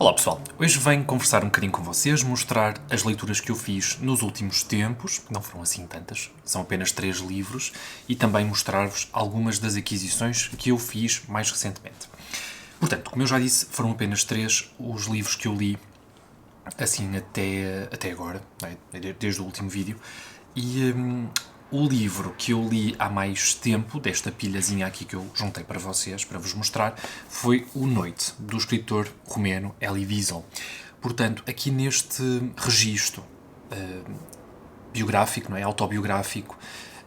Olá pessoal, hoje venho conversar um bocadinho com vocês, mostrar as leituras que eu fiz nos últimos tempos, não foram assim tantas, são apenas 3 livros, e também mostrar-vos algumas das aquisições que eu fiz mais recentemente. Portanto, como eu já disse, foram apenas 3 os livros que eu li assim até agora, não é? Desde o último vídeo, e o livro que eu li há mais tempo, desta pilhazinha aqui que eu juntei para vocês, para vos mostrar, foi O Noite, do escritor romeno Elie Wiesel. Portanto, aqui neste registro biográfico, não é? Autobiográfico,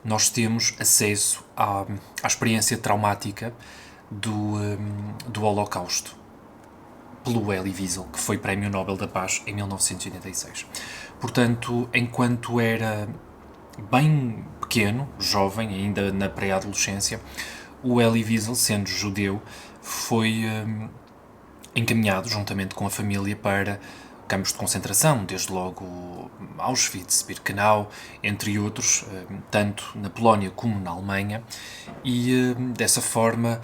nós temos acesso à experiência traumática do Holocausto, pelo Elie Wiesel, que foi Prémio Nobel da Paz em 1986. Portanto, enquanto era bem pequeno, jovem, ainda na pré-adolescência, o Elie Wiesel, sendo judeu, foi encaminhado, juntamente com a família, para campos de concentração, desde logo Auschwitz, Birkenau, entre outros, tanto na Polónia como na Alemanha, e dessa forma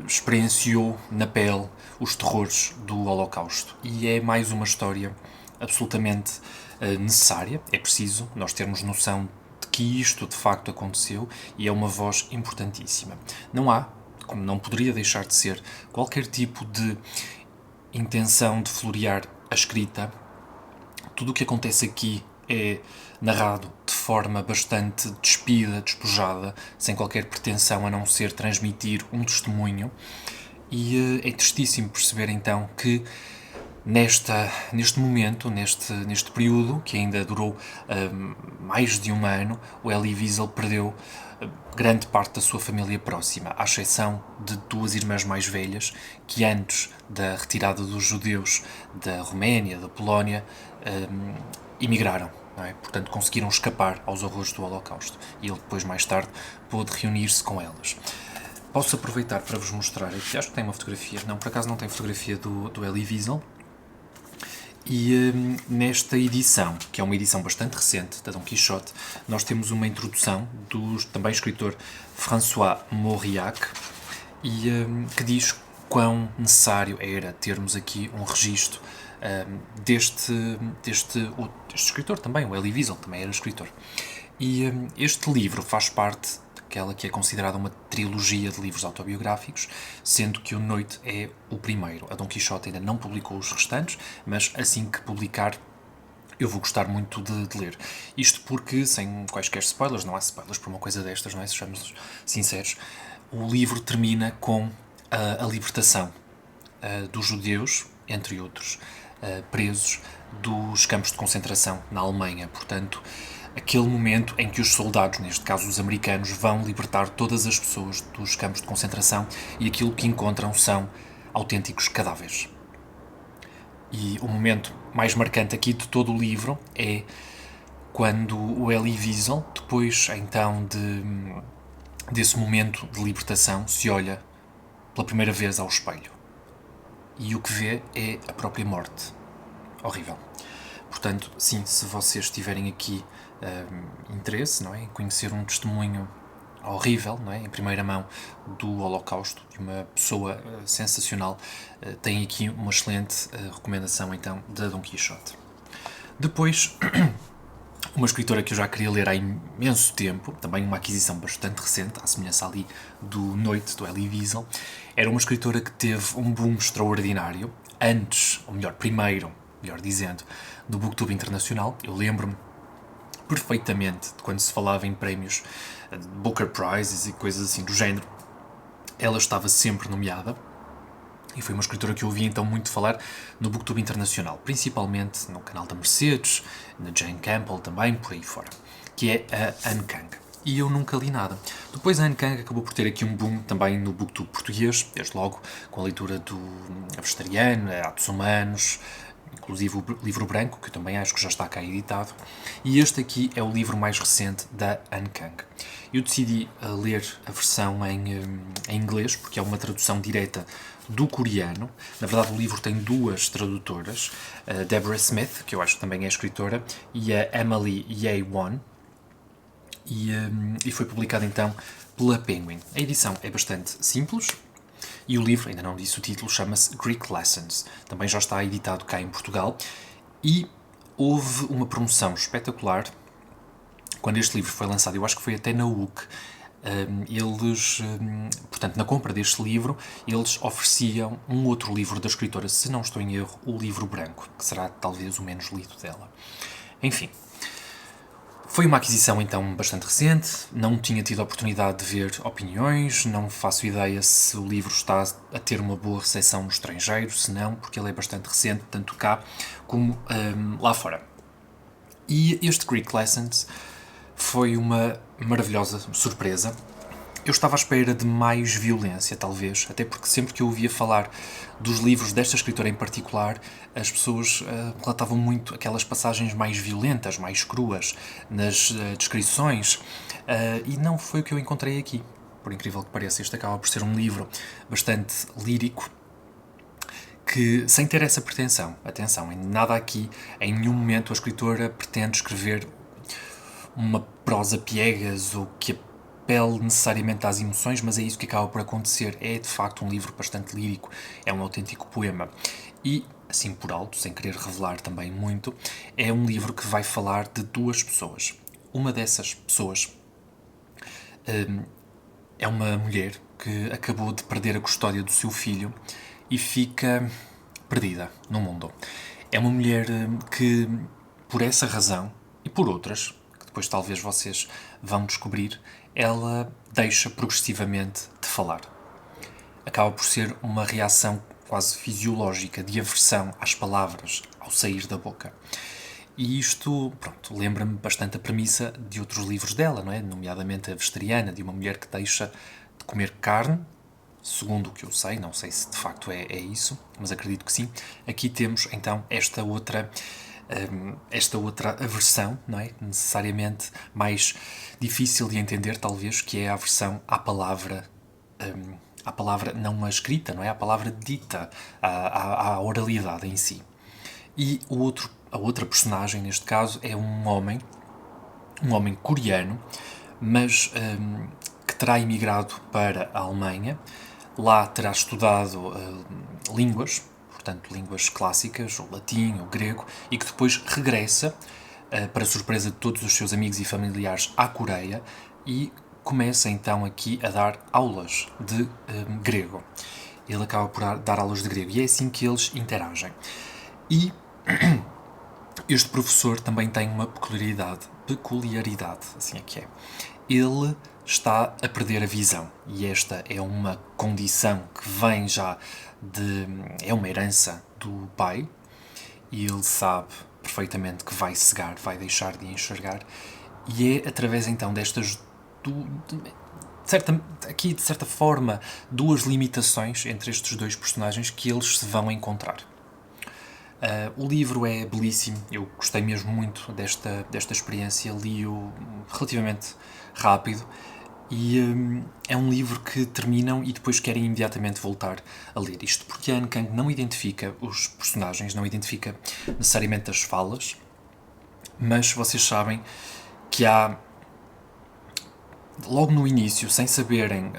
experienciou na pele os terrores do Holocausto. E é mais uma história absolutamente necessária, é preciso nós termos noção de que isto de facto aconteceu e é uma voz importantíssima. Não há, como não poderia deixar de ser, qualquer tipo de intenção de florear a escrita. Tudo o que acontece aqui é narrado de forma bastante despida, despojada, sem qualquer pretensão a não ser transmitir um testemunho. E é tristíssimo perceber então que neste momento, neste período, que ainda durou mais de um ano, o Elie Wiesel perdeu grande parte da sua família próxima, à exceção de 2 irmãs mais velhas, que antes da retirada dos judeus da Roménia, da Polónia, emigraram. Não é? Portanto, conseguiram escapar aos horrores do Holocausto. E ele depois, mais tarde, pôde reunir-se com elas. Posso aproveitar para vos mostrar aqui, acho que tem uma fotografia, não, por acaso não tem fotografia do Elie Wiesel. E nesta edição, que é uma edição bastante recente, da Dom Quixote, nós temos uma introdução do também escritor François Mauriac, e que diz quão necessário era termos aqui um registro deste escritor também, o Elie Wiesel também era escritor. E este livro faz parte aquela que é considerada uma trilogia de livros autobiográficos, sendo que O Noite é o primeiro. A Dom Quixote ainda não publicou os restantes, mas assim que publicar eu vou gostar muito de ler. Isto porque, sem quaisquer spoilers, não há spoilers por uma coisa destas, não é? Sejamos sinceros, o livro termina com a libertação dos judeus, entre outros, presos dos campos de concentração na Alemanha. Portanto, aquele momento em que os soldados, neste caso os americanos, vão libertar todas as pessoas dos campos de concentração e aquilo que encontram são autênticos cadáveres. E o momento mais marcante aqui de todo o livro é quando o Elie Wiesel, depois então desse momento de libertação, se olha pela primeira vez ao espelho. E o que vê é a própria morte. Horrível. Portanto, sim, se vocês tiverem aqui interesse, não é, em conhecer um testemunho horrível, não é, em primeira mão do Holocausto, de uma pessoa sensacional, tem aqui uma excelente recomendação, então, da Dom Quixote. Depois, uma escritora que eu já queria ler há imenso tempo, também uma aquisição bastante recente, à semelhança ali do Noite, do Elie Wiesel, era uma escritora que teve um boom extraordinário, antes, ou melhor, primeiro, melhor dizendo, do Booktube Internacional. Eu lembro-me perfeitamente de quando se falava em prémios Booker Prizes e coisas assim do género. Ela estava sempre nomeada e foi uma escritora que eu ouvi então muito falar no Booktube Internacional, principalmente no canal da Mercedes, na Jane Campbell também, por aí fora, que é a Anne Kang. E eu nunca li nada. Depois a Anne Kang acabou por ter aqui um boom também no Booktube português, desde logo com a leitura do A Vegetariano, Atos Humanos, inclusive o Livro Branco, que eu também acho que já está cá editado, e este aqui é o livro mais recente da Anne Kang. Eu decidi ler a versão em inglês, porque é uma tradução direta do coreano. Na verdade, o livro tem 2 tradutoras, a Deborah Smith, que eu acho que também é escritora, e a Emily Ye-won, e foi publicado então pela Penguin. A edição é bastante simples, E o livro, ainda não disse o título, chama-se Greek Lessons. Também já está editado cá em Portugal. E houve uma promoção espetacular quando este livro foi lançado. Eu acho que foi até na UC. Portanto, na compra deste livro, eles ofereciam um outro livro da escritora, se não estou em erro, o Livro Branco, que será talvez o menos lido dela. Enfim, foi uma aquisição então bastante recente, não tinha tido a oportunidade de ver opiniões, não faço ideia se o livro está a ter uma boa recepção no estrangeiro, se não, porque ele é bastante recente, tanto cá como lá fora. E este Greek Lessons foi uma maravilhosa surpresa. Eu estava à espera de mais violência, talvez, até porque sempre que eu ouvia falar dos livros desta escritora em particular, as pessoas relatavam muito aquelas passagens mais violentas, mais cruas nas descrições, e não foi o que eu encontrei aqui. Por incrível que pareça, este acaba por ser um livro bastante lírico, que, sem ter essa pretensão, atenção, em nada aqui, em nenhum momento a escritora pretende escrever uma prosa piegas ou que apele necessariamente às emoções, mas é isso que acaba por acontecer. É de facto um livro bastante lírico, é um autêntico poema. E, assim por alto, sem querer revelar também muito, é um livro que vai falar de duas pessoas. Uma dessas pessoas é uma mulher que acabou de perder a custódia do seu filho e fica perdida no mundo. É uma mulher que, por essa razão e por outras, que depois talvez vocês vão descobrir, ela deixa progressivamente de falar. Acaba por ser uma reação quase fisiológica de aversão às palavras ao sair da boca. E isto, pronto, lembra-me bastante a premissa de outros livros dela, não é? Nomeadamente a Vegetariana, de uma mulher que deixa de comer carne, segundo o que eu sei, não sei se de facto é isso, mas acredito que sim. Aqui temos então esta outra aversão, não é? Necessariamente mais difícil de entender, talvez, que é a aversão à palavra não a escrita, não é? À palavra dita, à oralidade em si. E a outra personagem, neste caso, é um homem coreano, mas que terá emigrado para a Alemanha. Lá terá estudado línguas, portanto, línguas clássicas, o latim, o grego, e que depois regressa, para surpresa de todos os seus amigos e familiares, à Coreia e começa então aqui a dar aulas de grego. Ele acaba por dar aulas de grego e é assim que eles interagem. E este professor também tem uma peculiaridade, assim é que é. Ele está a perder a visão e esta é uma condição que vem já é uma herança do pai e ele sabe perfeitamente que vai cegar, vai deixar de enxergar e é através então destas de certa forma duas limitações entre estes dois personagens que eles se vão encontrar. O livro é belíssimo, eu gostei mesmo muito desta experiência, li-o relativamente rápido e é um livro que terminam e depois querem imediatamente voltar a ler. Isto porque a Anne Kang não identifica os personagens, não identifica necessariamente as falas, mas vocês sabem que há, logo no início, sem saberem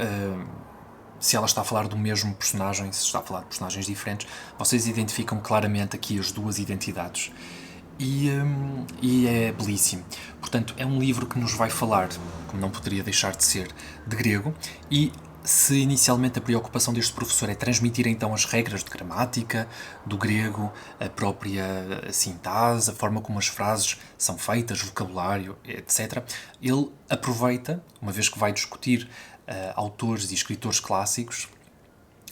se ela está a falar do mesmo personagem, se está a falar de personagens diferentes, vocês identificam claramente aqui as duas identidades. E é belíssimo. Portanto, é um livro que nos vai falar, como não poderia deixar de ser, de grego, e se inicialmente a preocupação deste professor é transmitir então as regras de gramática do grego, a própria sintase, a forma como as frases são feitas, vocabulário, etc., ele aproveita, uma vez que vai discutir autores e escritores clássicos,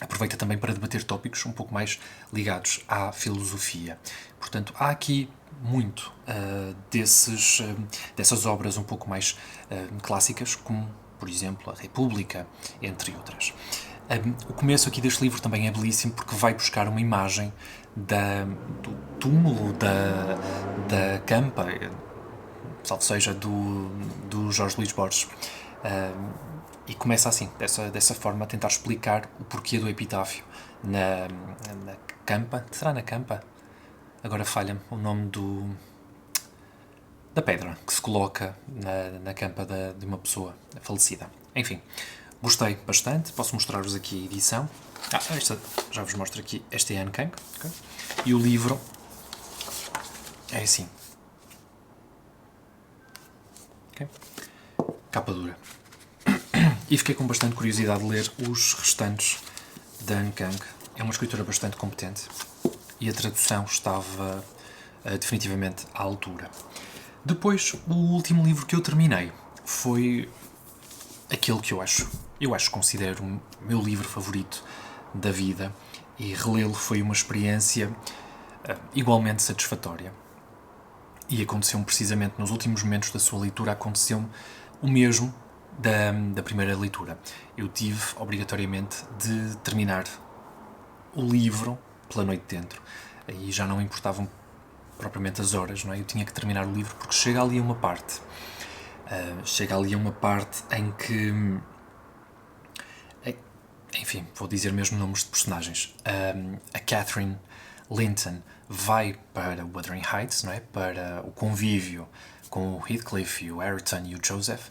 aproveita também para debater tópicos um pouco mais ligados à filosofia. Portanto, há aqui muito dessas obras um pouco mais clássicas, como, por exemplo, a República, entre outras. O começo aqui deste livro também é belíssimo porque vai buscar uma imagem do túmulo da campa, salvo seja, do Jorge Luís Borges. E começa assim, dessa forma, a tentar explicar o porquê do epitáfio na campa. Será na campa? Agora falha-me o nome da pedra que se coloca na campa de uma pessoa falecida. Enfim, Gostei bastante. Posso mostrar-vos aqui a edição. Esta, já vos mostro aqui. Esta é a Anne Kang. Okay? E o livro é assim. Okay? Capa dura. E fiquei com bastante curiosidade de ler os restantes da Anne Kang. É uma escritora bastante competente e a tradução estava definitivamente à altura. Depois, o último livro que eu terminei foi aquele que considero o meu livro favorito da vida, e relê-lo foi uma experiência igualmente satisfatória. E aconteceu-me precisamente nos últimos momentos da sua leitura, aconteceu-me o mesmo da primeira leitura. Eu tive obrigatoriamente de terminar o livro pela noite dentro, e já não importavam propriamente as horas, não é? Eu tinha que terminar o livro porque chega ali a uma parte em que, enfim, vou dizer mesmo nomes de personagens. A Catherine Linton vai para Wuthering Heights, não é? Para o convívio com o Heathcliff, o Ayrton e o Joseph,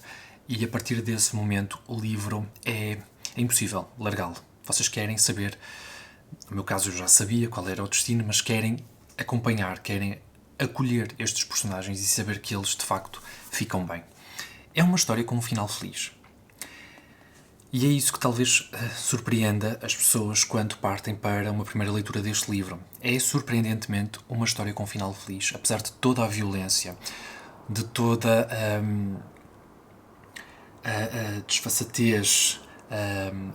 e a partir desse momento o livro é impossível largá-lo. Vocês querem saber, no meu caso eu já sabia qual era o destino, mas querem acompanhar, querem acolher estes personagens e saber que eles de facto ficam bem. É uma história com um final feliz. E é isso que talvez surpreenda as pessoas quando partem para uma primeira leitura deste livro. É surpreendentemente uma história com um final feliz, apesar de toda a violência, de toda a desfaçatez,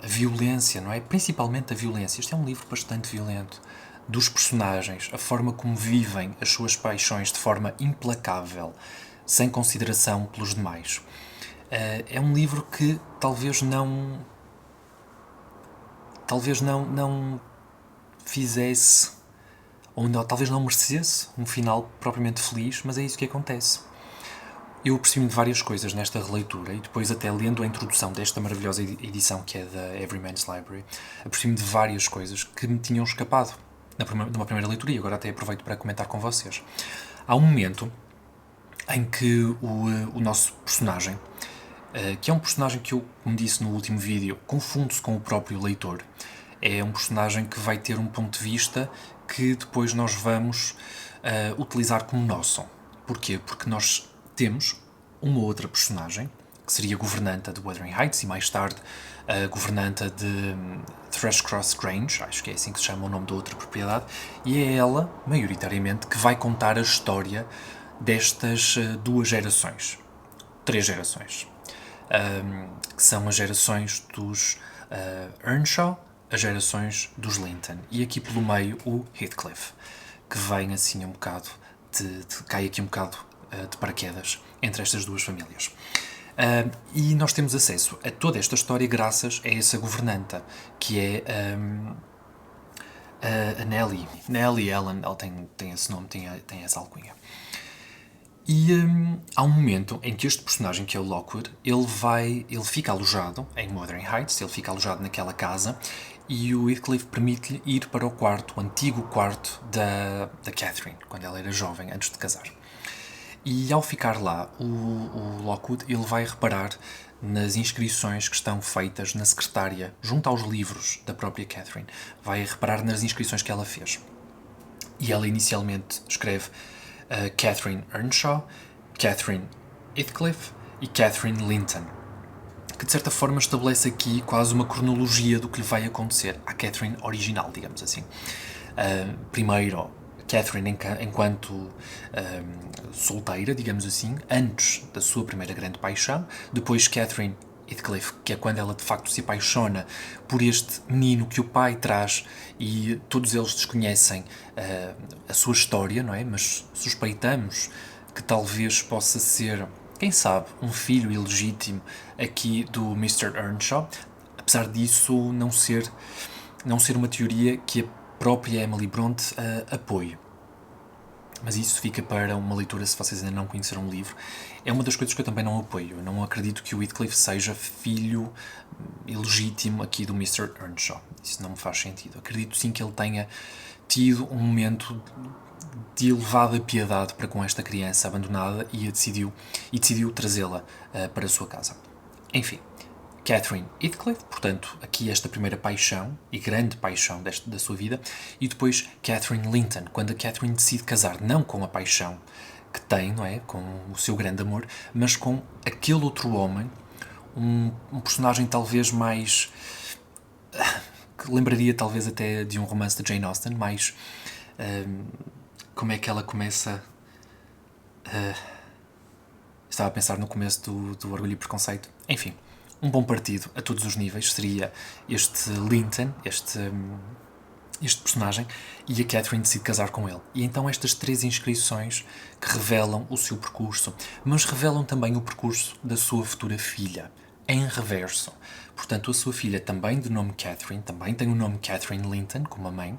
a violência, não é? Principalmente a violência. Este é um livro bastante violento. Dos personagens, a forma como vivem as suas paixões de forma implacável, sem consideração pelos demais. É um livro que talvez não fizesse, ou não, talvez não merecesse um final propriamente feliz, mas é isso que acontece. Eu percebi-me de várias coisas nesta releitura, e depois até lendo a introdução desta maravilhosa edição que é da Everyman's Library, apercebi-me de várias coisas que me tinham escapado numa primeira leitura, e agora até aproveito para comentar com vocês. Há um momento em que o nosso personagem, que é um personagem que eu, como disse no último vídeo, confunde-se com o próprio leitor. É um personagem que vai ter um ponto de vista que depois nós vamos utilizar como nosso. Porquê? Porque nós temos uma outra personagem, que seria a governanta de Wuthering Heights, e mais tarde a governanta de Thrushcross Grange, acho que é assim que se chama o nome da outra propriedade, e é ela, maioritariamente, que vai contar a história destas duas gerações. 3 gerações. Que são as gerações dos Earnshaw, as gerações dos Linton, e aqui pelo meio o Heathcliff, que vem assim um bocado cai aqui um bocado de paraquedas entre estas duas famílias. E nós temos acesso a toda esta história graças a essa governanta, que é a Nellie Ellen. Ela tem esse nome, tem essa alcunha. E há um momento em que este personagem, que é o Lockwood, ele fica alojado em Wuthering Heights, ele fica alojado naquela casa, e o Heathcliff permite-lhe ir para o antigo quarto da Catherine, quando ela era jovem, antes de casar. E ao ficar lá, o Lockwood ele vai reparar nas inscrições que estão feitas na secretária, junto aos livros da própria Catherine. Vai reparar nas inscrições que ela fez. E ela inicialmente escreve Catherine Earnshaw, Catherine Heathcliff e Catherine Linton, que de certa forma estabelece aqui quase uma cronologia do que lhe vai acontecer à Catherine original, digamos assim. Primeiro, Catherine enquanto solteira, digamos assim, antes da sua primeira grande paixão. Depois Catherine Heathcliff, que é quando ela de facto se apaixona por este menino que o pai traz, e todos eles desconhecem a sua história, não é? Mas suspeitamos que talvez possa ser, quem sabe, um filho ilegítimo aqui do Mr. Earnshaw, apesar disso não ser uma teoria que a própria Emily Bronte apoie. Mas isso fica para uma leitura se vocês ainda não conheceram o livro. É uma das coisas que eu também não apoio. Eu não acredito que o Heathcliff seja filho ilegítimo aqui do Mr. Earnshaw. Isso não me faz sentido. Acredito sim que ele tenha tido um momento de elevada piedade para com esta criança abandonada e decidiu trazê-la para a sua casa. Enfim, Catherine Heathcliff, portanto, aqui esta primeira paixão, e grande paixão da sua vida, e depois Catherine Linton, quando a Catherine decide casar não com a paixão que tem, não é? Com o seu grande amor, mas com aquele outro homem, um personagem talvez mais... que lembraria talvez até de um romance de Jane Austen, mais... como é que ela começa... estava a pensar no começo do Orgulho e Preconceito. Enfim, um bom partido a todos os níveis seria este Linton, este personagem, e a Catherine decide casar com ele. E então estas 3 inscrições que revelam o seu percurso, mas revelam também o percurso da sua futura filha, em reverso. Portanto, a sua filha também de nome Catherine, também tem o nome Catherine Linton, como a mãe,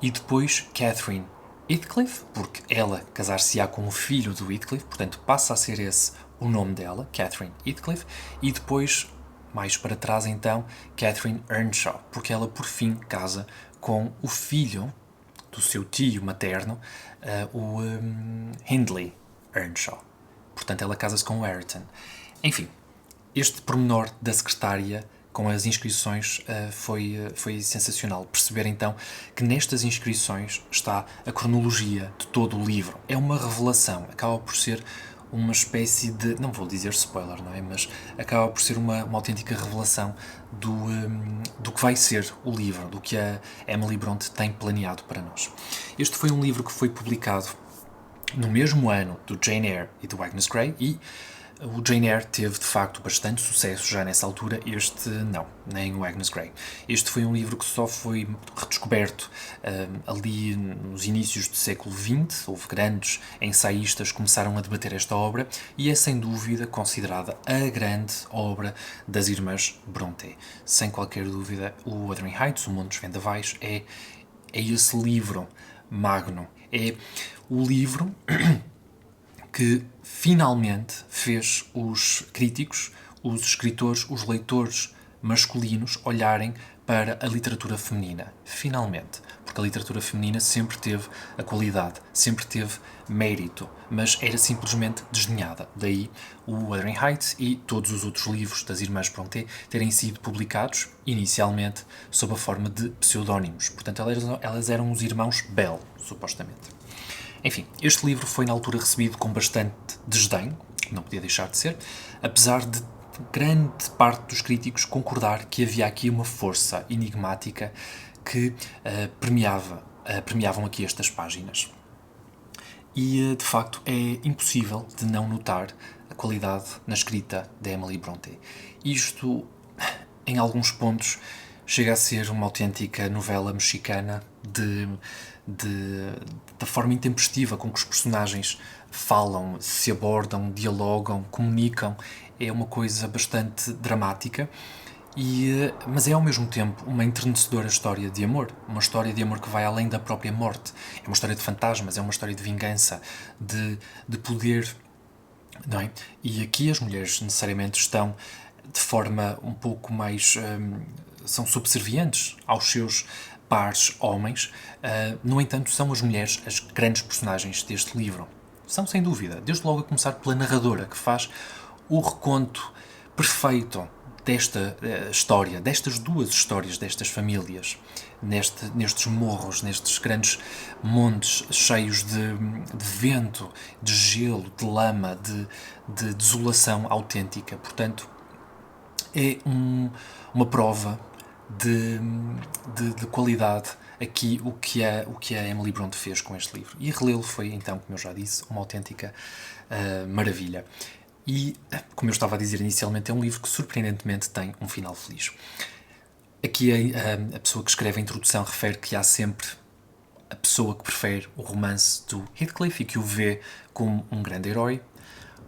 e depois Catherine Heathcliff, porque ela casar-se-á com o filho do Heathcliff, portanto passa a ser esse o nome dela, Catherine Heathcliff, e depois, mais para trás então, Catherine Earnshaw, porque ela por fim casa com o filho do seu tio materno, o Hindley Earnshaw. Portanto, ela casa-se com o Hareton. Enfim, este pormenor da secretária com as inscrições foi sensacional. Perceber então que nestas inscrições está a cronologia de todo o livro. É uma revelação, acaba por ser uma espécie de, não vou dizer spoiler, não é? Mas acaba por ser uma autêntica revelação do que vai ser o livro, do que a Emily Bronte tem planeado para nós. Este foi um livro que foi publicado no mesmo ano do Jane Eyre e do Agnes Grey, e o Jane Eyre teve, de facto, bastante sucesso já nessa altura, este não, nem o Agnes Grey. Este foi um livro que só foi redescoberto ali nos inícios do século XX, houve grandes ensaístas que começaram a debater esta obra, e é sem dúvida considerada a grande obra das irmãs Brontë. Sem qualquer dúvida, o Wuthering Heights, O Mundo dos Vendavais, é esse livro magno, é o livro que finalmente fez os críticos, os escritores, os leitores masculinos olharem para a literatura feminina. Finalmente. Porque a literatura feminina sempre teve a qualidade, sempre teve mérito, mas era simplesmente desdenhada. Daí o Wuthering Heights e todos os outros livros das Irmãs Brontë terem sido publicados, inicialmente, sob a forma de pseudónimos. Portanto, elas eram os irmãos Bell, supostamente. Enfim, este livro foi na altura recebido com bastante desdém, não podia deixar de ser, apesar de grande parte dos críticos concordar que havia aqui uma força enigmática que permeavam aqui estas páginas. E, de facto, é impossível de não notar a qualidade na escrita de Emily Brontë. Isto, em alguns pontos, chega a ser uma autêntica novela mexicana da forma intempestiva com que os personagens falam, se abordam, dialogam, comunicam. É uma coisa bastante dramática, mas é ao mesmo tempo uma enternecedora história de amor. Uma história de amor que vai além da própria morte. É uma história de fantasmas, é uma história de vingança, de poder, não é? E aqui as mulheres necessariamente estão de forma um pouco mais... são subservientes aos seus pares homens. No entanto, são as mulheres as grandes personagens deste livro. São, sem dúvida, desde logo a começar pela narradora, que faz o reconto perfeito desta história, destas duas histórias, destas famílias, nestes morros, nestes grandes montes cheios de vento, de gelo, de lama, de desolação autêntica. Portanto, é uma prova de qualidade aqui o que a Emily Brontë fez com este livro. E relê-lo foi, então, como eu já disse, uma autêntica maravilha. E, como eu estava a dizer inicialmente, é um livro que surpreendentemente tem um final feliz. Aqui a pessoa que escreve a introdução refere que há sempre a pessoa que prefere o romance do Heathcliff e que o vê como um grande herói.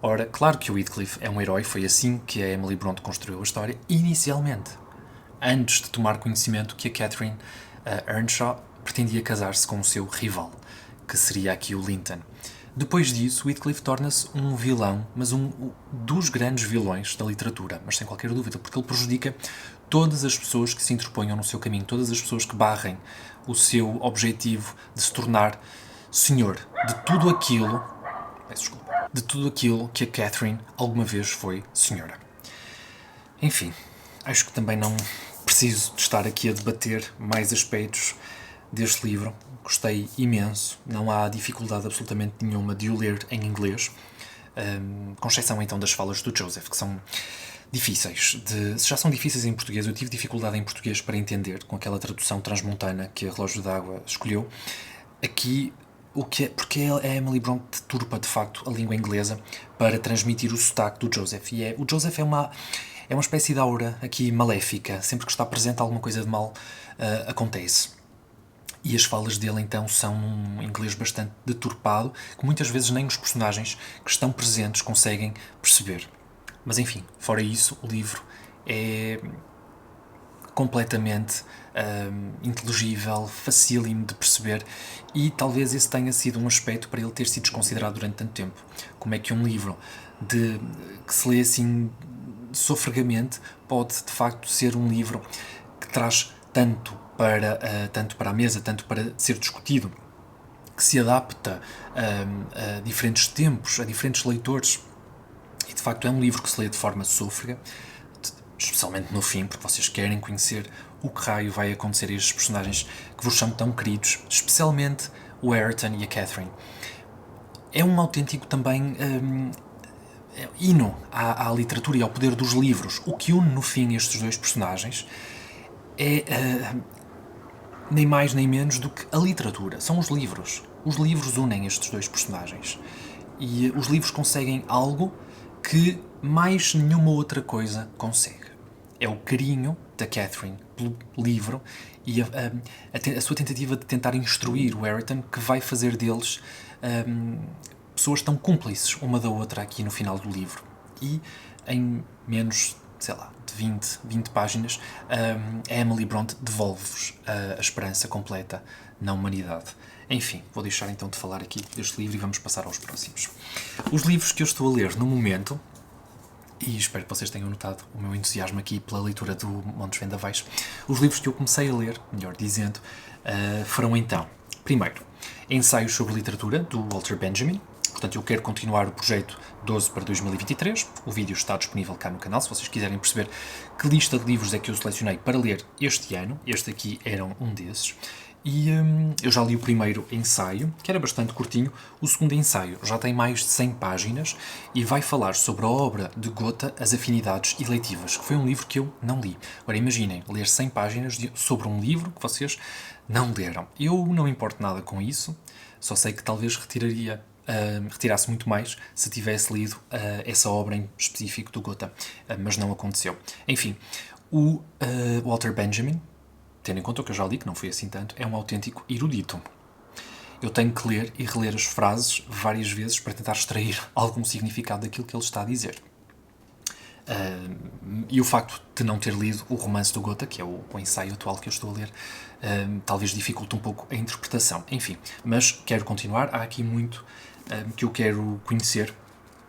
Ora, claro que o Heathcliff é um herói, foi assim que a Emily Brontë construiu a história inicialmente, antes de tomar conhecimento que a Catherine Earnshaw pretendia casar-se com o seu rival, que seria aqui o Linton. Depois disso, Heathcliff torna-se um vilão, mas um dos grandes vilões da literatura, mas sem qualquer dúvida, porque ele prejudica todas as pessoas que se interponham no seu caminho, todas as pessoas que barrem o seu objetivo de se tornar senhor de tudo aquilo, de tudo aquilo que a Catherine alguma vez foi senhora. Enfim, Acho que também não preciso de estar aqui a debater mais aspectos deste livro. Gostei imenso, não há dificuldade absolutamente nenhuma de o ler em inglês, com exceção então das falas do Joseph, que são difíceis. Se já são difíceis em português, eu tive dificuldade em português para entender, com aquela tradução transmontana que a Relógio d'Água escolheu. Aqui, porque a Emily Bronte deturpa de facto a língua inglesa para transmitir o sotaque do Joseph. E o Joseph é uma espécie de aura aqui maléfica, sempre que está presente alguma coisa de mal acontece. E as falas dele, então, são num inglês bastante deturpado, que muitas vezes nem os personagens que estão presentes conseguem perceber. Mas, enfim, fora isso, o livro é completamente inteligível, facílimo de perceber, e talvez esse tenha sido um aspecto para ele ter sido desconsiderado durante tanto tempo. Como é que um livro que se lê assim sofregamente pode, de facto, ser um livro que traz tanto para a mesa, tanto para ser discutido, que se adapta a diferentes tempos, a diferentes leitores. E de facto é um livro que se lê de forma sôfrega, especialmente no fim, porque vocês querem conhecer o que raio vai acontecer a estes personagens que vos são tão queridos, especialmente o Ayrton e a Catherine. É um autêntico também hino à literatura e ao poder dos livros. O que une no fim estes dois personagens é nem mais nem menos do que a literatura. São os livros. Os livros unem estes dois personagens. E os livros conseguem algo que mais nenhuma outra coisa consegue. É o carinho da Catherine pelo livro e a sua tentativa de tentar instruir o Ayrton, que vai fazer deles pessoas tão cúmplices uma da outra aqui no final do livro. E em menos, sei lá, de 20 páginas, a Emily Bronte devolve-vos a esperança completa na humanidade. Enfim, vou deixar então de falar aqui deste livro e vamos passar aos próximos. Os livros que eu estou a ler no momento, e espero que vocês tenham notado o meu entusiasmo aqui pela leitura do Montes Vendavais, os livros que eu comecei a ler, melhor dizendo, foram então, primeiro, Ensaios sobre Literatura, do Walter Benjamin. Portanto, eu quero continuar o projeto 12 para 2023. O vídeo está disponível cá no canal, se vocês quiserem perceber que lista de livros é que eu selecionei para ler este ano. Este aqui era um desses. E eu já li o primeiro ensaio, que era bastante curtinho. O segundo ensaio já tem mais de 100 páginas e vai falar sobre a obra de Goethe, As Afinidades Eleitivas, que foi um livro que eu não li. Agora imaginem, ler 100 páginas sobre um livro que vocês não leram. Eu não me importo nada com isso, só sei que talvez retirasse muito mais se tivesse lido essa obra em específico do Goethe, mas não aconteceu. Enfim, o Walter Benjamin, tendo em conta o que eu já li, que não foi assim tanto, é um autêntico erudito. Eu tenho que ler e reler as frases várias vezes para tentar extrair algum significado daquilo que ele está a dizer. E o facto de não ter lido o romance do Goethe, que é o ensaio atual que eu estou a ler, talvez dificulte um pouco a interpretação. Enfim, mas quero continuar. Há aqui muito que eu quero conhecer,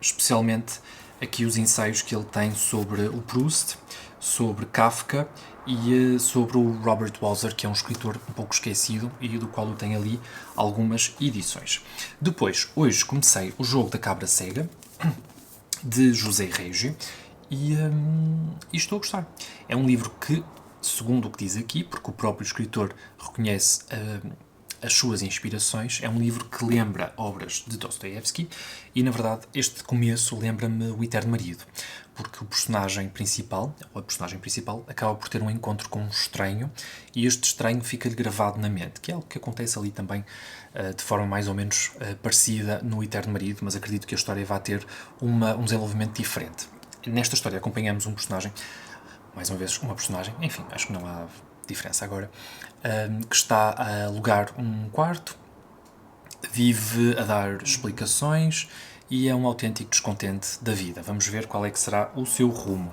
especialmente aqui os ensaios que ele tem sobre o Proust, sobre Kafka e sobre o Robert Walser, que é um escritor um pouco esquecido e do qual eu tenho ali algumas edições. Depois, hoje comecei o Jogo da Cabra Cega, de José Régio, e estou a gostar. É um livro que, segundo o que diz aqui, porque o próprio escritor reconhece as suas inspirações, é um livro que lembra obras de Dostoiévski e, na verdade, este começo lembra-me O Eterno Marido, porque a personagem principal acaba por ter um encontro com um estranho e este estranho fica-lhe gravado na mente, que é algo que acontece ali também de forma mais ou menos parecida no Eterno Marido, mas acredito que a história vai ter um desenvolvimento diferente. Nesta história acompanhamos um personagem, mais uma vez uma personagem, enfim, acho que não há diferença agora, que está a alugar um quarto, vive a dar explicações e é um autêntico descontente da vida. Vamos ver qual é que será o seu rumo.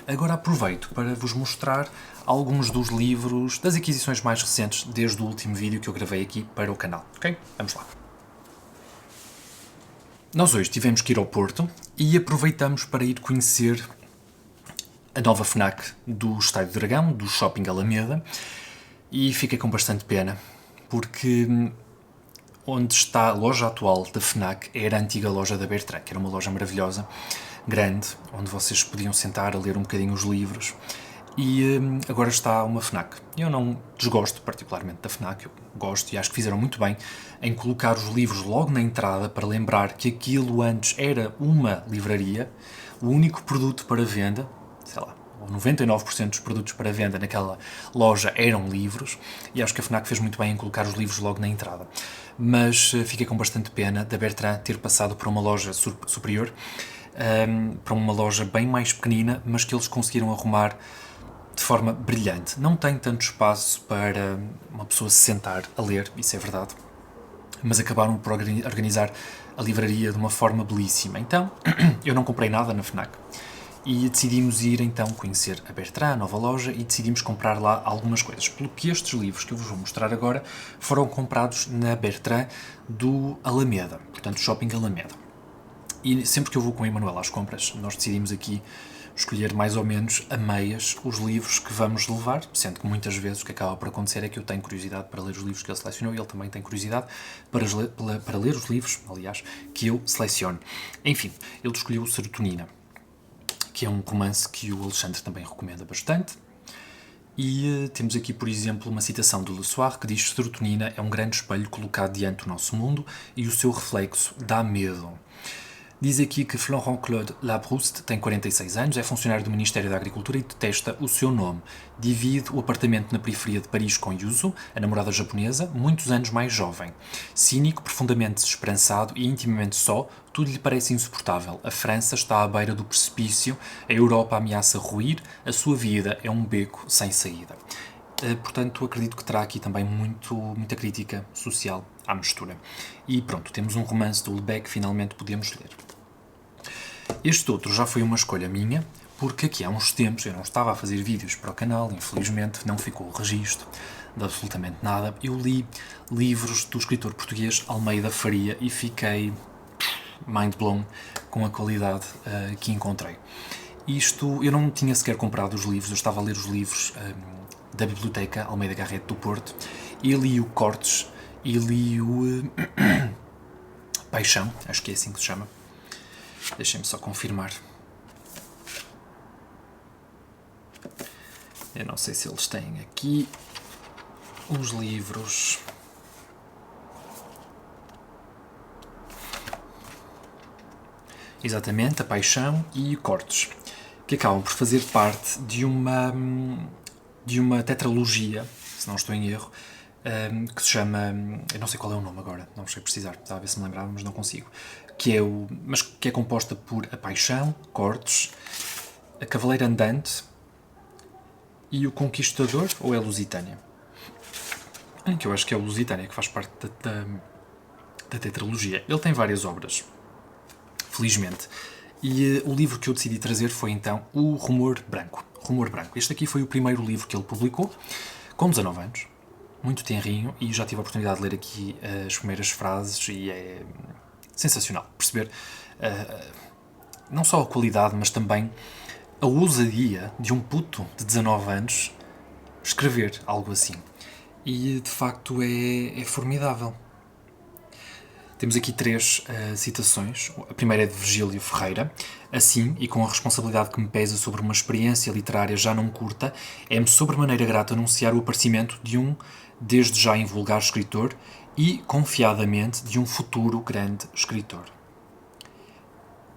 Agora aproveito para vos mostrar alguns dos livros, das aquisições mais recentes desde o último vídeo que eu gravei aqui para o canal. Ok? Vamos lá. Nós hoje tivemos que ir ao Porto e aproveitamos para ir conhecer a nova FNAC do Estádio do Dragão, do Shopping Alameda, e fiquei com bastante pena, porque onde está a loja atual da FNAC era a antiga loja da Bertrand, que era uma loja maravilhosa, grande, onde vocês podiam sentar a ler um bocadinho os livros, e agora está uma FNAC. Eu não desgosto particularmente da FNAC, eu gosto e acho que fizeram muito bem em colocar os livros logo na entrada para lembrar que aquilo antes era uma livraria, o único produto para venda, sei lá, 99% dos produtos para venda naquela loja eram livros, e acho que a FNAC fez muito bem em colocar os livros logo na entrada. Mas fiquei com bastante pena da Bertrand ter passado para uma loja superior, para uma loja bem mais pequenina, mas que eles conseguiram arrumar de forma brilhante. Não tem tanto espaço para uma pessoa se sentar a ler, isso é verdade, mas acabaram por organizar a livraria de uma forma belíssima. Então, eu não comprei nada na FNAC e decidimos ir então conhecer a Bertrand, a nova loja, e decidimos comprar lá algumas coisas. Pelo que estes livros que eu vos vou mostrar agora foram comprados na Bertrand do Alameda, portanto, Shopping Alameda. E sempre que eu vou com a Emanuela às compras, nós decidimos aqui escolher mais ou menos a meias os livros que vamos levar, sendo que muitas vezes o que acaba por acontecer é que eu tenho curiosidade para ler os livros que ele selecionou e ele também tem curiosidade para ler os livros, aliás, que eu seleciono. Enfim, ele escolheu o Serotonina, que é um romance que o Alexandre também recomenda bastante. E temos aqui, por exemplo, uma citação do Le Soir que diz: serotonina é um grande espelho colocado diante do nosso mundo e o seu reflexo dá medo. Diz aqui que Florent Claude Labrouste tem 46 anos, é funcionário do Ministério da Agricultura e detesta o seu nome. Divide o apartamento na periferia de Paris com Yuzo, a namorada japonesa, muitos anos mais jovem. Cínico, profundamente desesperançado e intimamente só, tudo lhe parece insuportável. A França está à beira do precipício, a Europa ameaça ruir, a sua vida é um beco sem saída. Portanto, acredito que terá aqui também muita crítica social à mistura. E pronto, temos um romance do Houellebecq que finalmente podemos ler. Este outro já foi uma escolha minha, porque aqui há uns tempos eu não estava a fazer vídeos para o canal, infelizmente não ficou o registro de absolutamente nada. Eu li livros do escritor português Almeida Faria e fiquei mind blown com a qualidade que encontrei. Isto, eu não tinha sequer comprado os livros, eu estava a ler os livros da Biblioteca Almeida Garrett do Porto e li o Cortes e li o Paixão, acho que é assim que se chama. Deixem-me só confirmar. Eu não sei se eles têm aqui os livros. Exatamente, a Paixão e o Cortes, que acabam por fazer parte de uma tetralogia, se não estou em erro, que se chama, eu não sei qual é o nome agora, não sei precisar, estava a ver se me lembrava, mas não consigo, que é composta por A Paixão, Cortes, A Cavaleira Andante e O Conquistador, ou é Lusitânia? Que eu acho que é o Lusitânia, que faz parte da tetralogia. Ele tem várias obras, felizmente. E o livro que eu decidi trazer foi então o Rumor Branco. Rumor Branco. Este aqui foi o primeiro livro que ele publicou, com 19 anos, muito tenrinho, e já tive a oportunidade de ler aqui as primeiras frases e é sensacional perceber não só a qualidade, mas também a ousadia de um puto de 19 anos escrever algo assim. E de facto é formidável. Temos aqui 3 citações. A primeira é de Virgílio Ferreira. Assim, e com a responsabilidade que me pesa sobre uma experiência literária já não curta, é-me sobremaneira grato anunciar o aparecimento de um, desde já invulgar escritor, e, confiadamente, de um futuro grande escritor.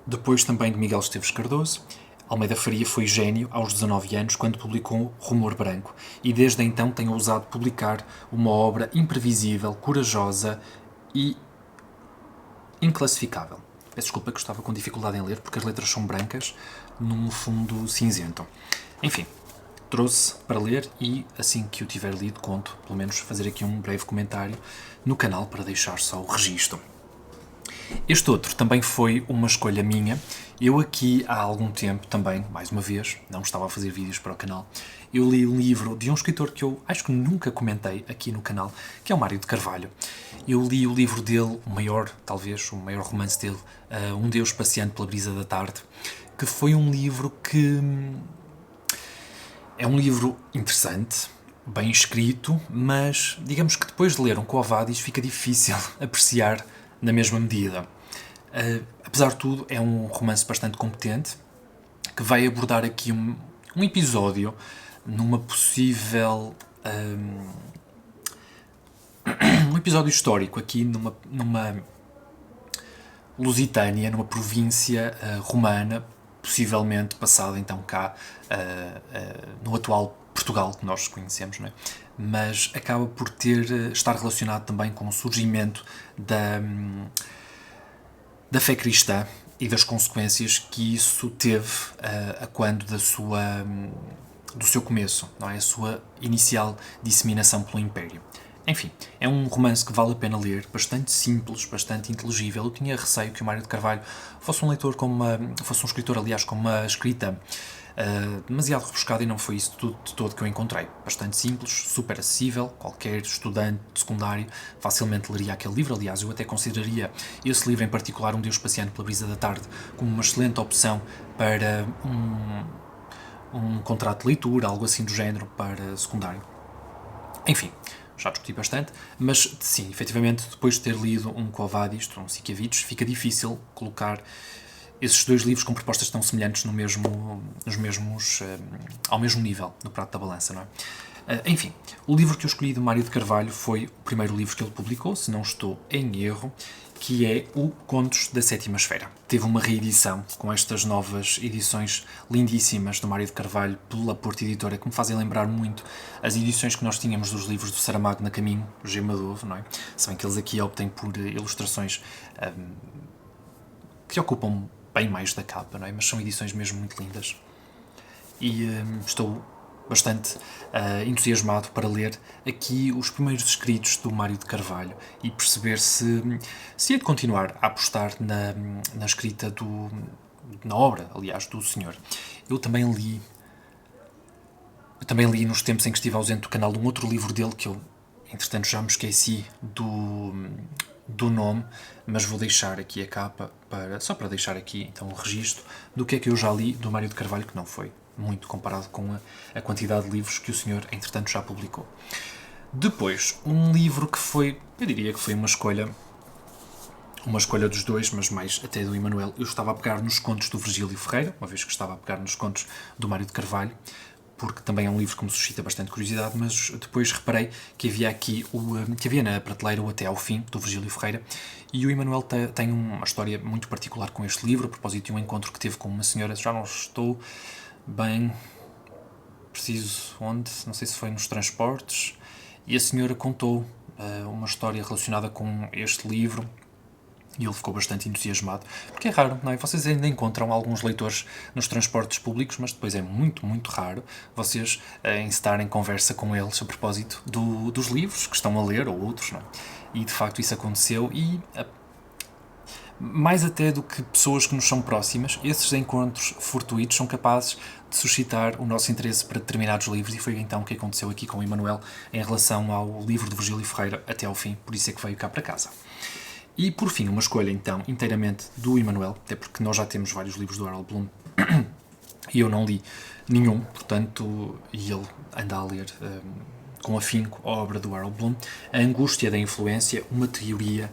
Depois também de Miguel Esteves Cardoso. Almeida Faria foi gênio aos 19 anos quando publicou Rumor Branco, e desde então tem ousado publicar uma obra imprevisível, corajosa e inclassificável. Peço desculpa que eu estava com dificuldade em ler, porque as letras são brancas num fundo cinzento. Enfim, trouxe para ler e, assim que o tiver lido, conto, pelo menos, fazer aqui um breve comentário no canal para deixar só o registro. Este outro também foi uma escolha minha. Eu aqui há algum tempo também, mais uma vez, não estava a fazer vídeos para o canal, eu li um livro de um escritor que eu acho que nunca comentei aqui no canal, que é o Mário de Carvalho. Eu li o livro dele, talvez o maior romance dele, Um Deus Passeando pela Brisa da Tarde, que foi um livro que é um livro interessante, bem escrito, mas digamos que depois de ler um Quo Vadis fica difícil apreciar na mesma medida. Apesar de tudo, é um romance bastante competente, que vai abordar aqui um episódio numa possível um episódio histórico aqui numa Lusitânia, numa província romana, possivelmente passada então cá no atual Portugal que nós conhecemos, não é? Mas acaba por estar relacionado também com o surgimento da fé cristã e das consequências que isso teve a quando do seu começo, não é? A sua inicial disseminação pelo Império. Enfim, é um romance que vale a pena ler, bastante simples, bastante inteligível. Eu tinha receio que o Mário de Carvalho fosse um leitor fosse um escritor, aliás, com uma escrita demasiado rebuscada, e não foi isso de todo que eu encontrei. Bastante simples, super acessível, qualquer estudante de secundário facilmente leria aquele livro. Aliás, eu até consideraria esse livro em particular, Um Deus Passeando pela Brisa da Tarde, como uma excelente opção para um contrato de leitura, algo assim do género, para secundário. Enfim, já discuti bastante, mas sim, efetivamente, depois de ter lido um Quo Vadis, um Sienkiewicz, fica difícil colocar esses dois livros com propostas tão semelhantes ao mesmo nível, no prato da balança, não é? Enfim, o livro que eu escolhi do Mário de Carvalho foi o primeiro livro que ele publicou, se não estou em erro, que é o Contos da Sétima Esfera. Teve uma reedição com estas novas edições lindíssimas do Mário de Carvalho pela Porta Editora, que me fazem lembrar muito as edições que nós tínhamos dos livros do Saramago na Caminho, o Gema de Ovo, não é? Se bem que eles aqui optem por ilustrações que ocupam bem mais da capa, não é? Mas são edições mesmo muito lindas. E estou bastante entusiasmado para ler aqui os primeiros escritos do Mário de Carvalho e perceber se é de continuar a apostar na escrita na obra, aliás, do senhor. Eu também li nos tempos em que estive ausente do canal um outro livro dele que eu, entretanto, já me esqueci do nome, mas vou deixar aqui a capa só para deixar aqui então o registro do que é que eu já li do Mário de Carvalho, que não foi muito comparado com a quantidade de livros que o senhor, entretanto, já publicou. Depois, um livro que eu diria que foi uma escolha dos dois, mas mais até do Emanuel. Eu estava a pegar nos contos do Virgílio Ferreira, uma vez que estava a pegar nos contos do Mário de Carvalho, porque também é um livro que me suscita bastante curiosidade, mas depois reparei que havia aqui que havia na prateleira o Até ao Fim, do Virgílio Ferreira, e o Emanuel tem uma história muito particular com este livro, a propósito de um encontro que teve com uma senhora, já não estou bem preciso onde, não sei se foi nos transportes, e a senhora contou uma história relacionada com este livro, e ele ficou bastante entusiasmado, porque é raro, não é? Vocês ainda encontram alguns leitores nos transportes públicos, mas depois é muito, muito raro vocês estarem em conversa com eles a propósito dos livros que estão a ler, ou outros, não é? E de facto isso aconteceu, e mais até do que pessoas que nos são próximas, esses encontros fortuitos são capazes de suscitar o nosso interesse para determinados livros, e foi então o que aconteceu aqui com o Emanuel em relação ao livro de Virgílio Ferreira Até ao Fim, por isso é que veio cá para casa. E por fim, uma escolha então inteiramente do Emanuel, até porque nós já temos vários livros do Harold Bloom e eu não li nenhum, portanto, e ele anda a ler com afinco a obra do Harold Bloom, A Angústia da Influência, uma teoria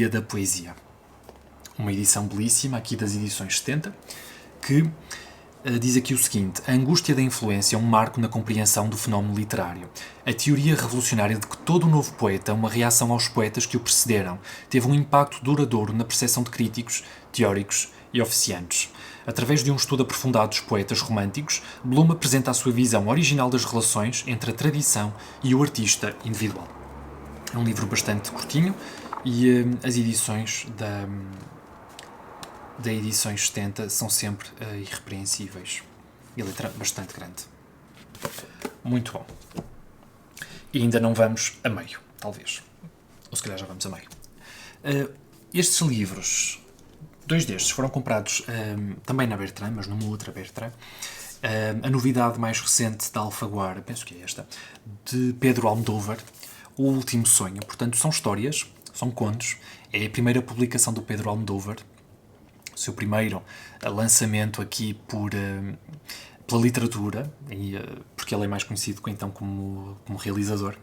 da poesia. Uma edição belíssima, aqui das edições 70, que diz aqui o seguinte: a angústia da influência é um marco na compreensão do fenómeno literário. A teoria revolucionária de que todo novo poeta é uma reação aos poetas que o precederam teve um impacto duradouro na percepção de críticos, teóricos e oficiantes. Através de um estudo aprofundado dos poetas românticos, Bloom apresenta a sua visão original das relações entre a tradição e o artista individual. É um livro bastante curtinho e as edições da edições 70 são sempre irrepreensíveis. E a letra bastante grande. Muito bom. E ainda não vamos a meio, talvez. Ou se calhar já vamos a meio. Estes livros, 2 destes, foram comprados também na Bertrand, mas numa outra Bertrand. A novidade mais recente da Alfaguara, penso que é esta, de Pedro Almodóvar, O Último Sonho. Portanto, são histórias, são contos. É a primeira publicação do Pedro Almodóvar, o seu primeiro lançamento aqui pela literatura, porque ele é mais conhecido então como realizador.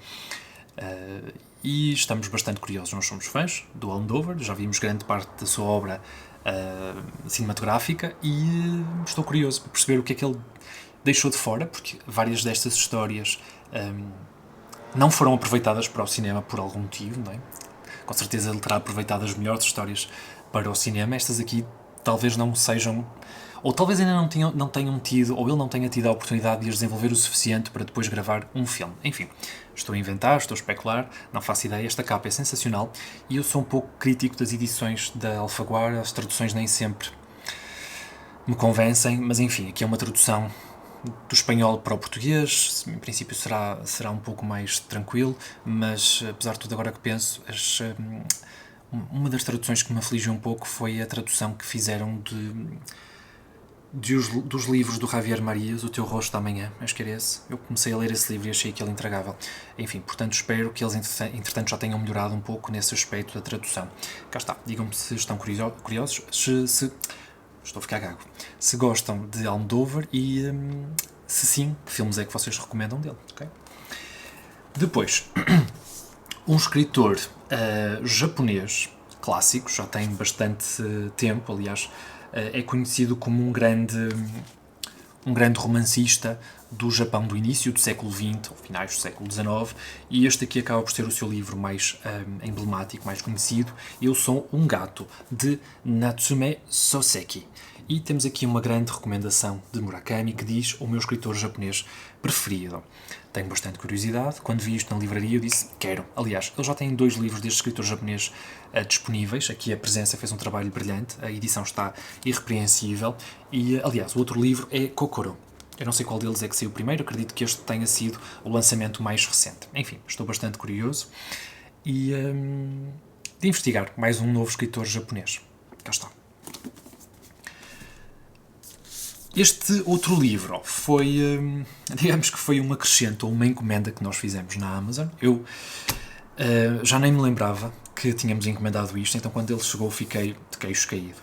E estamos bastante curiosos. Nós somos fãs do Almodóvar, já vimos grande parte da sua obra cinematográfica e estou curioso para perceber o que é que ele deixou de fora, porque várias destas histórias não foram aproveitadas para o cinema por algum motivo, não é? Com certeza ele terá aproveitado as melhores histórias para o cinema. Estas aqui talvez não sejam, ou talvez ainda não tenham tido, ou ele não tenha tido a oportunidade de as desenvolver o suficiente para depois gravar um filme. Enfim, estou a inventar, estou a especular, não faço ideia. Esta capa é sensacional e eu sou um pouco crítico das edições da Alfaguara. As traduções nem sempre me convencem, mas enfim, aqui é uma tradução do espanhol para o português. Em princípio será um pouco mais tranquilo, mas apesar de tudo, agora que penso, uma das traduções que me afligiu um pouco foi a tradução que fizeram dos livros do Javier Marias, O Teu Rosto da Manhã, acho que era esse. Eu comecei a ler esse livro e achei aquele intragável. Enfim, portanto espero que eles entretanto já tenham melhorado um pouco nesse aspecto da tradução. Cá está, digam-me se estão curiosos, se estou a ficar gago, se gostam de Almodóvar e se sim, que filmes é que vocês recomendam dele, ok? Depois, um escritor japonês clássico, já tem bastante tempo, aliás, é conhecido como um grande romancista do Japão do início do século XX, ou finais do século XIX, e este aqui acaba por ser o seu livro mais emblemático, mais conhecido, Eu Sou um Gato, de Natsume Soseki. E temos aqui uma grande recomendação de Murakami, que diz: o meu escritor japonês preferido. Tenho bastante curiosidade. Quando vi isto na livraria, eu disse: quero. Aliás, eles já têm 2 livros deste escritor japonês disponíveis. Aqui a Presença fez um trabalho brilhante. A edição está irrepreensível. E, aliás, o outro livro é Kokoro. Eu não sei qual deles é que saiu primeiro. Acredito que este tenha sido o lançamento mais recente. Enfim, estou bastante curioso. E de investigar mais um novo escritor japonês. Cá está. Este outro livro foi, digamos que foi um acrescento ou uma encomenda que nós fizemos na Amazon. Eu já nem me lembrava que tínhamos encomendado isto, então quando ele chegou fiquei de queixo caído.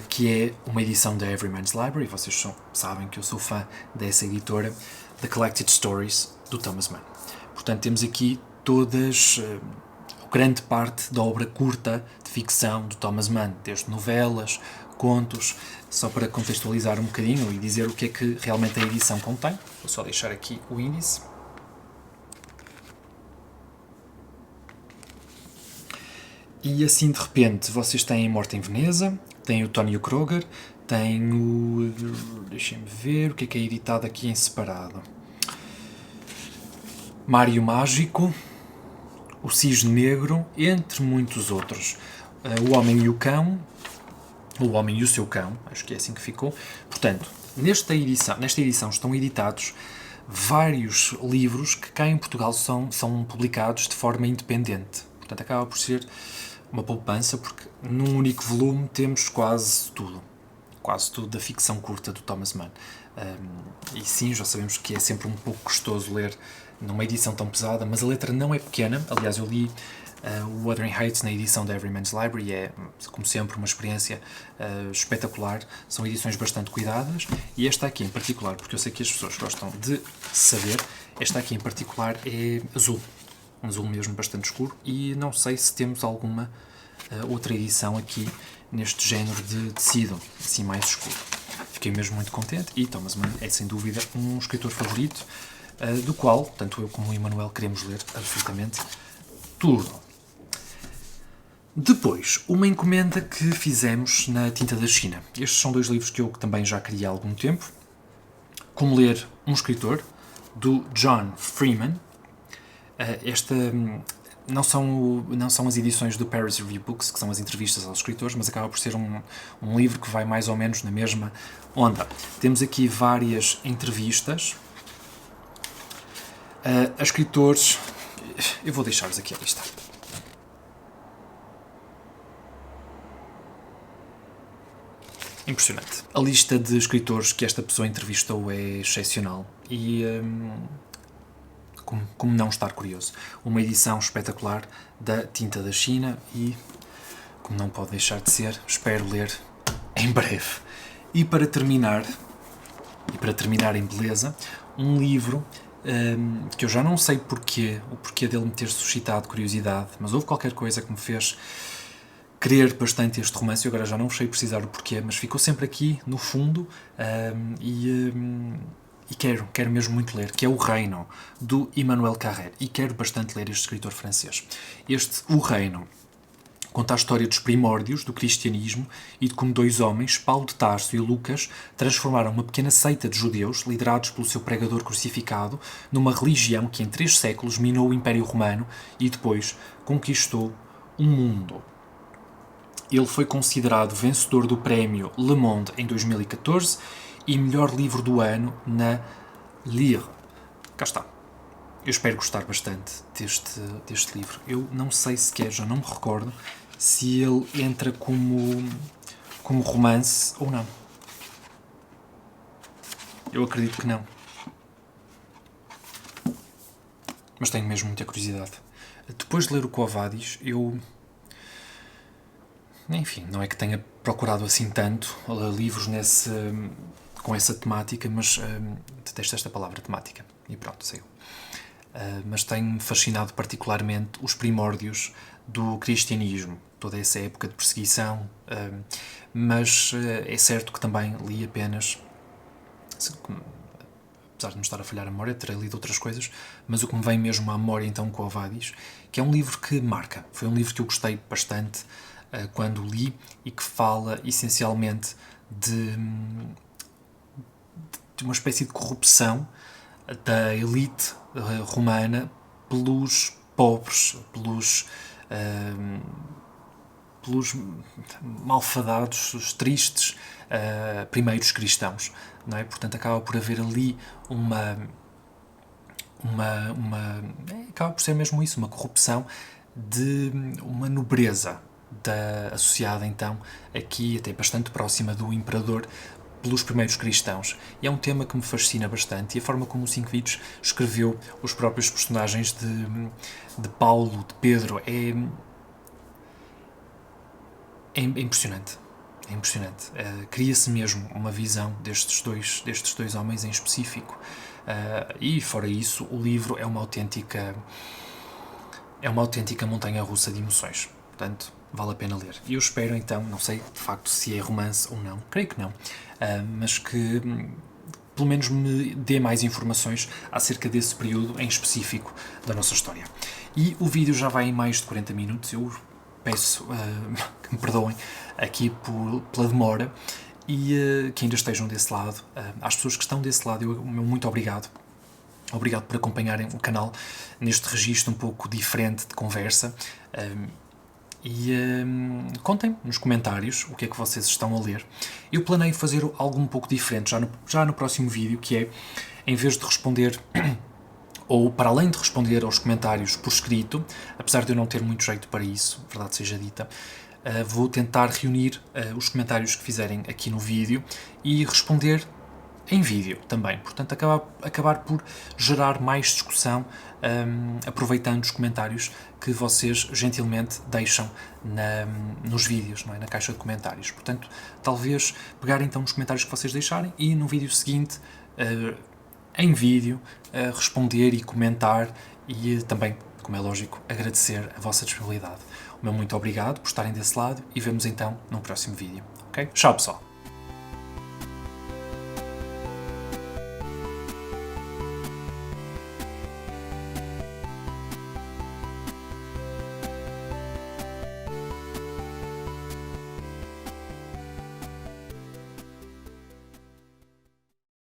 Que é uma edição da Everyman's Library. Vocês sabem que eu sou fã dessa editora, The Collected Stories, do Thomas Mann. Portanto, temos aqui todas, grande parte da obra curta de ficção do Thomas Mann, desde novelas, contos, só para contextualizar um bocadinho e dizer o que é que realmente a edição contém. Vou só deixar aqui o índice. E assim, de repente, vocês têm Morte em Veneza, têm o Tonio Kroger, têm o... deixem-me ver o que é editado aqui em separado. Mário Mágico, O Cisne Negro, entre muitos outros. O Homem e o Cão, O Homem e o Seu Cão, acho que é assim que ficou. Portanto, nesta edição estão editados vários livros que cá em Portugal são publicados de forma independente. Portanto, acaba por ser uma poupança, porque num único volume temos quase tudo da ficção curta do Thomas Mann. E sim, já sabemos que é sempre um pouco custoso ler numa edição tão pesada, mas a letra não é pequena. Aliás, eu li o Wuthering Heights na edição da Everyman's Library e é, como sempre, uma experiência espetacular. São edições bastante cuidadas, e esta aqui em particular, porque eu sei que as pessoas gostam de saber, esta aqui em particular é azul, um azul mesmo bastante escuro, e não sei se temos alguma outra edição aqui neste género de tecido, assim mais escuro. Fiquei mesmo muito contente, e Thomas Mann é sem dúvida um escritor favorito, do qual tanto eu como o Emanuel queremos ler absolutamente tudo. Depois, uma encomenda que fizemos na Tinta da China. Estes são 2 livros que eu também já queria há algum tempo. Como Ler um Escritor, do John Freeman. Esta não são as edições do Paris Review Books, que são as entrevistas aos escritores, mas acaba por ser um livro que vai mais ou menos na mesma onda. Temos aqui várias entrevistas a escritores. Eu vou deixar-vos aqui a lista. Impressionante. A lista de escritores que esta pessoa entrevistou é excepcional e como não estar curioso. Uma edição espetacular da Tinta da China e, como não pode deixar de ser, espero ler em breve. E para terminar em beleza, um livro que eu já não sei o porquê dele me ter suscitado curiosidade, mas houve qualquer coisa que me fez querer bastante este romance, eu agora já não sei precisar o porquê, mas ficou sempre aqui no fundo, e quero mesmo muito ler, que é O Reino, do Emmanuel Carrère, e quero bastante ler este escritor francês. O Reino conta a história dos primórdios do cristianismo e de como dois homens, Paulo de Tarso e Lucas, transformaram uma pequena seita de judeus, liderados pelo seu pregador crucificado, numa religião que em 3 séculos minou o Império Romano e depois conquistou o mundo. Ele foi considerado vencedor do prémio Le Monde em 2014 e melhor livro do ano na Lire. Cá está. Eu espero gostar bastante deste livro. Eu não sei sequer, já não me recordo, se ele entra como romance ou não. Eu acredito que não. Mas tenho mesmo muita curiosidade. Depois de ler o Quo Vadis, eu... Enfim, não é que tenha procurado assim tanto livros com essa temática, mas detesto esta palavra, temática. E pronto, saiu. Mas tem-me fascinado particularmente os primórdios do cristianismo, toda essa época de perseguição, mas é certo que também li apenas, apesar de não estar a falhar a memória, terei lido outras coisas, mas o que me vem mesmo à memória então com o Quo Vadis, que é um livro que marca, foi um livro que eu gostei bastante quando li e que fala essencialmente de uma espécie de corrupção da elite romana pelos pobres, pelos malfadados, os tristes primeiros cristãos, não é? Portanto, acaba por haver ali acaba por ser mesmo isso, uma corrupção de uma nobreza associada então aqui até bastante próxima do imperador pelos primeiros cristãos. E é um tema que me fascina bastante, e a forma como o Cinco Vídeos escreveu os próprios personagens de Paulo, de Pedro, é impressionante. É impressionante. Cria-se mesmo uma visão destes dois homens em específico. E fora isso, o livro é uma autêntica montanha-russa de emoções. Portanto, vale a pena ler. E eu espero então, não sei de facto se é romance ou não, creio que não, mas que pelo menos me dê mais informações acerca desse período em específico da nossa história. E o vídeo já vai em mais de 40 minutos, eu peço que me perdoem aqui pela demora e que ainda estejam desse lado. Às pessoas que estão desse lado, o meu muito obrigado. Obrigado por acompanharem o canal neste registro um pouco diferente de conversa. Contem nos comentários o que é que vocês estão a ler. Eu planeio fazer algo um pouco diferente já no próximo vídeo, que é, em vez de responder, ou para além de responder aos comentários por escrito, apesar de eu não ter muito jeito para isso, verdade seja dita, vou tentar reunir os comentários que fizerem aqui no vídeo e responder em vídeo também. Portanto, acabar por gerar mais discussão, aproveitando os comentários que vocês gentilmente deixam nos vídeos, não é? Na caixa de comentários. Portanto, talvez pegar então nos comentários que vocês deixarem e no vídeo seguinte, em vídeo, responder e comentar e também, como é lógico, agradecer a vossa disponibilidade. O meu muito obrigado por estarem desse lado e vemos então no próximo vídeo. Ok? Tchau, pessoal!